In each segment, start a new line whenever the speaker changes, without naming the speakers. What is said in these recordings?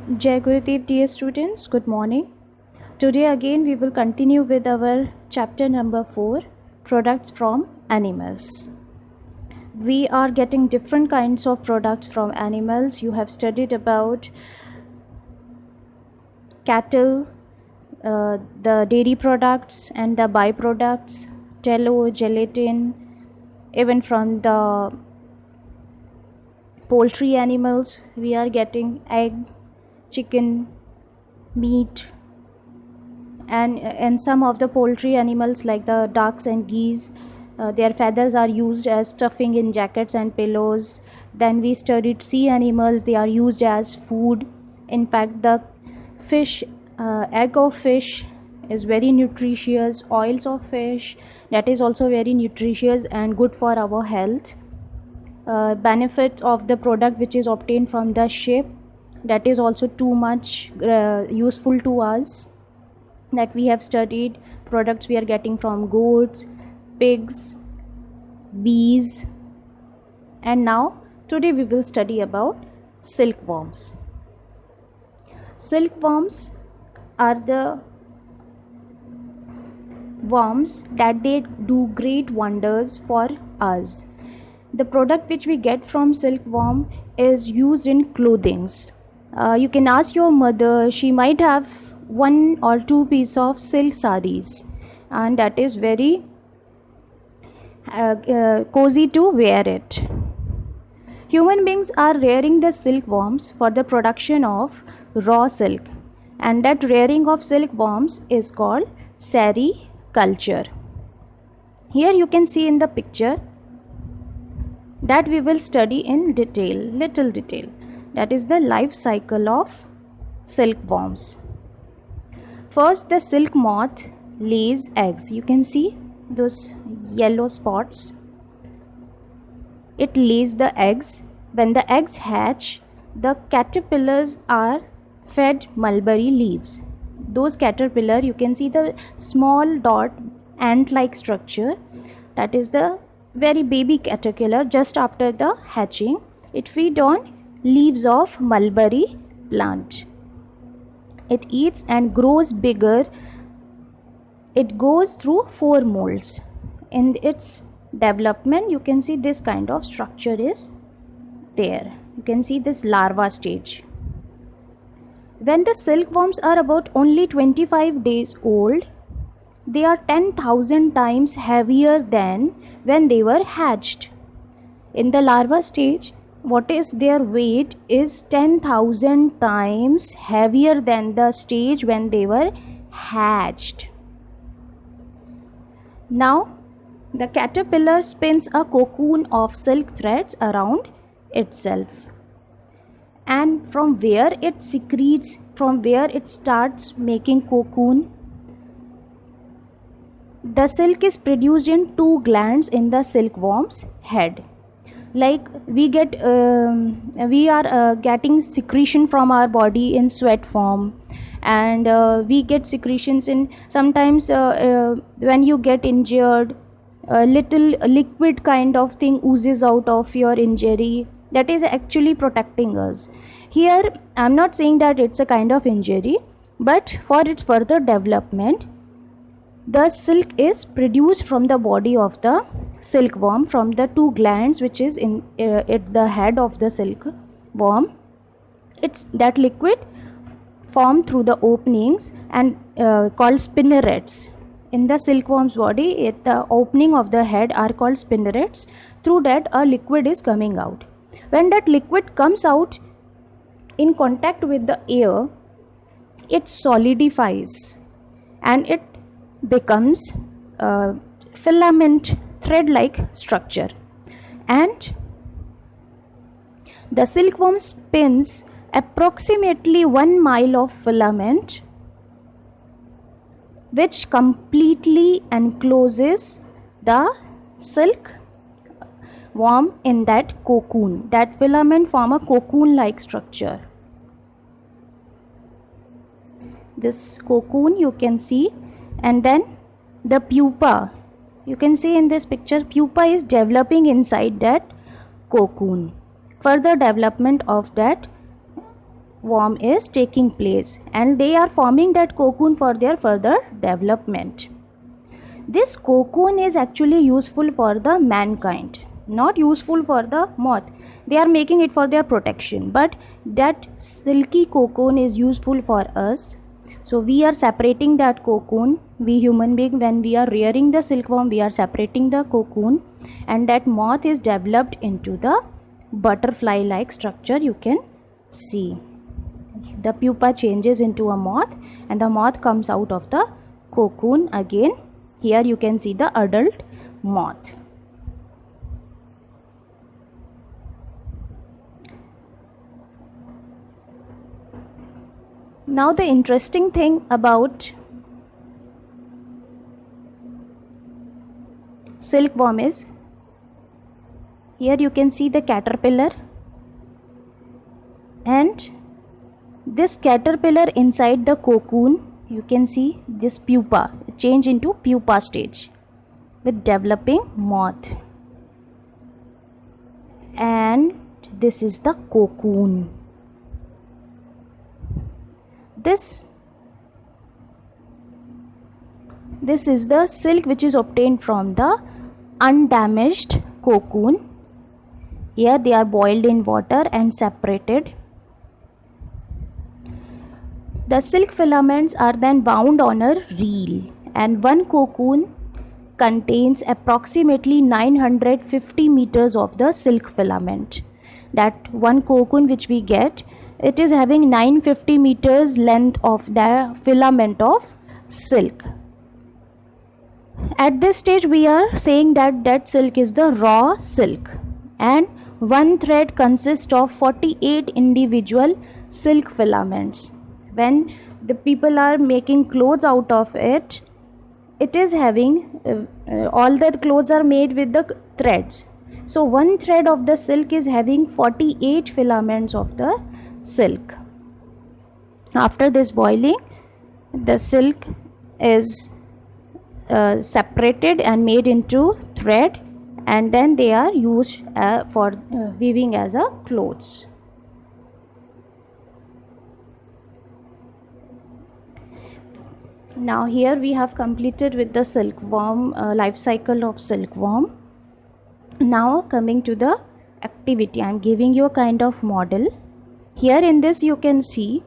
Jai Gurudev, dear students, good morning. Today again we will continue with our chapter number 4, products from animals. We are getting different kinds of products from animals. You have studied about cattle, the dairy products and the byproducts, tallow, gelatin, even from the poultry animals we are getting eggs, chicken, meat, and some of the poultry animals like the ducks and geese, their feathers are used as stuffing in jackets and pillows. Then we studied sea animals, they are used as food. In fact, the fish, egg of fish is very nutritious. Oils of fish, that is also very nutritious and good for our health. Benefit of the product which is obtained from the sheep, that is also too much useful to us, that we have studied. Products we are getting from goats, pigs, bees. And now today we will study about silkworms. Silkworms are the worms that they do great wonders for us. The product which we get from silkworm is used in clothings. You can ask your mother, she might have 1 or 2 pieces of silk sarees, and that is very cozy to wear it. Human beings are rearing the silkworms for the production of raw silk, and that rearing of silkworms is called sericulture. Here you can see in the picture that we will study in little detail. That is the life cycle of silkworms. First, the silk moth lays eggs. You can see those yellow spots. It lays the eggs. When the eggs hatch, the caterpillars are fed mulberry leaves. Those caterpillar, you can see the small dot ant-like structure. That is the very baby caterpillar. Just after the hatching, it feeds on leaves of mulberry plant. It eats and grows bigger. It goes through 4 molds. In its development, you can see this kind of structure is there. You can see this larva stage. When the silkworms are about only 25 days old, they are 10,000 times heavier than when they were hatched. In the larva stage, what is their weight is 10,000 times heavier than the stage when they were hatched. Now, the caterpillar spins a cocoon of silk threads around itself. And from where it secretes, from where it starts making cocoon, the silk is produced in 2 glands in the silkworm's head. Like we are getting secretion from our body in sweat form, and we get secretions in sometimes when you get injured, a little liquid kind of thing oozes out of your injury. That is actually protecting us. Here I'm not saying that it's a kind of injury, but for its further development, the silk is produced from the body of the silkworm, from the 2 glands which is in at the head of the silkworm. It's that liquid formed through the openings and called spinnerets. In the silkworm's body, at the opening of the head are called spinnerets. Through that a liquid is coming out. When that liquid comes out in contact with the air, it solidifies and it becomes a filament thread-like structure, and the silkworm spins approximately 1 mile of filament which completely encloses the silk worm in that cocoon. That filament form a cocoon-like structure. This cocoon you can see, and then the pupa, you can see in this picture, pupa is developing inside that cocoon. Further development of that silkworm is taking place, and they are forming that cocoon for their further development. This cocoon is actually useful for the mankind, not useful for the moth. They are making it for their protection, but that silky cocoon is useful for us. So we are separating that cocoon. We human being, when we are rearing the silkworm, we are separating the cocoon, and that moth is developed into the butterfly like structure. You can see the pupa changes into a moth, and the moth comes out of the cocoon again. Here you can see the adult moth. Now the interesting thing about silkworm is, here you can see the caterpillar, and this caterpillar inside the cocoon, you can see this pupa change into pupa stage with developing moth, and this is the cocoon. This is the silk which is obtained from the undamaged cocoon. Here they are boiled in water and separated. The silk filaments are then wound on a reel, and one cocoon contains approximately 950 meters of the silk filament. That one cocoon which we get, it is having 950 meters length of the filament of silk. At this stage we are saying that silk is the raw silk, and one thread consists of 48 individual silk filaments. When the people are making clothes out of it, it is having all the clothes are made with the threads. So one thread of the silk is having 48 filaments of the silk. After this boiling, the silk is separated and made into thread, and then they are used for weaving as a clothes. Now here we have completed with the silkworm life cycle of silkworm. Now coming to the activity, I am giving you a kind of model. Here in this you can see,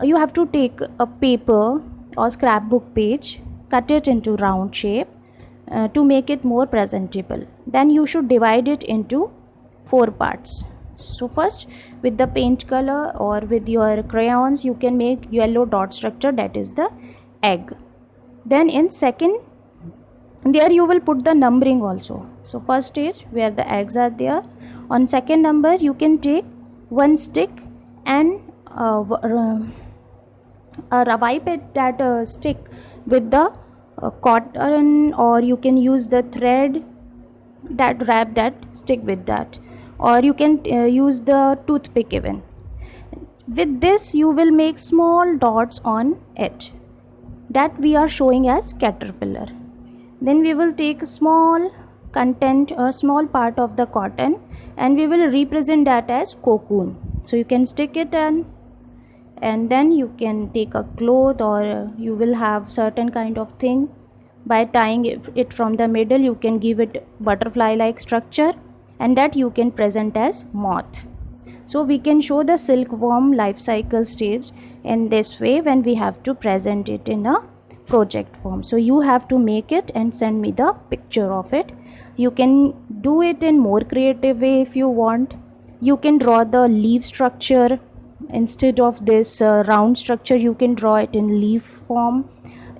you have to take a paper or scrapbook page, cut it into round shape to make it more presentable. Then you should divide it into 4 parts. So first, with the paint color or with your crayons, you can make yellow dot structure, that is the egg. Then in second, there you will put the numbering also. So first stage where the eggs are there, on second number you can take one stick and wipe it, that stick with the cotton, or you can use the thread that wrap that stick with that, or you can use the toothpick even. With this you will make small dots on it, that we are showing as caterpillar. Then we will take a small content or small part of the cotton, and we will represent that as cocoon. So you can stick it in, and then you can take a cloth, or you will have certain kind of thing. By tying it from the middle, you can give it butterfly like structure, and that you can present as moth. So we can show the silkworm life cycle stage in this way when we have to present it in a project form. So you have to make it and send me the picture of it. You can do it in more creative way if you want. You can draw the leaf structure. Instead of this round structure, you can draw it in leaf form.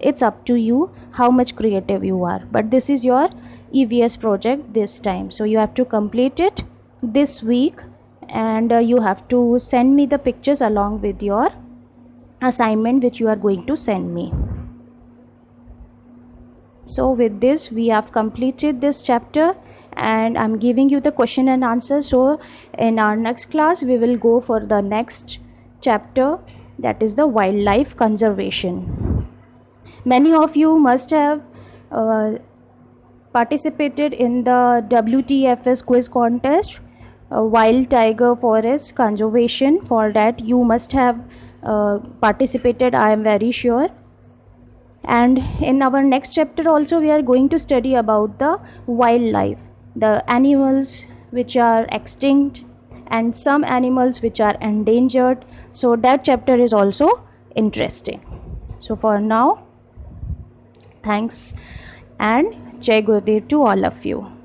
It's up to you how much creative you are, but this is your EVS project this time, so you have to complete it this week, and you have to send me the pictures along with your assignment which you are going to send me. So with this we have completed this chapter, and I'm giving you the question and answer. So in our next class we will go for the next chapter, that is the wildlife conservation. Many of you must have participated in the WTFS quiz contest wild tiger forest conservation. For that you must have participated, I am very sure. And in our next chapter also we are going to study about the wildlife, the animals which are extinct and some animals which are endangered. So that chapter is also interesting. So for now, thanks and Jai Gurudev to all of you.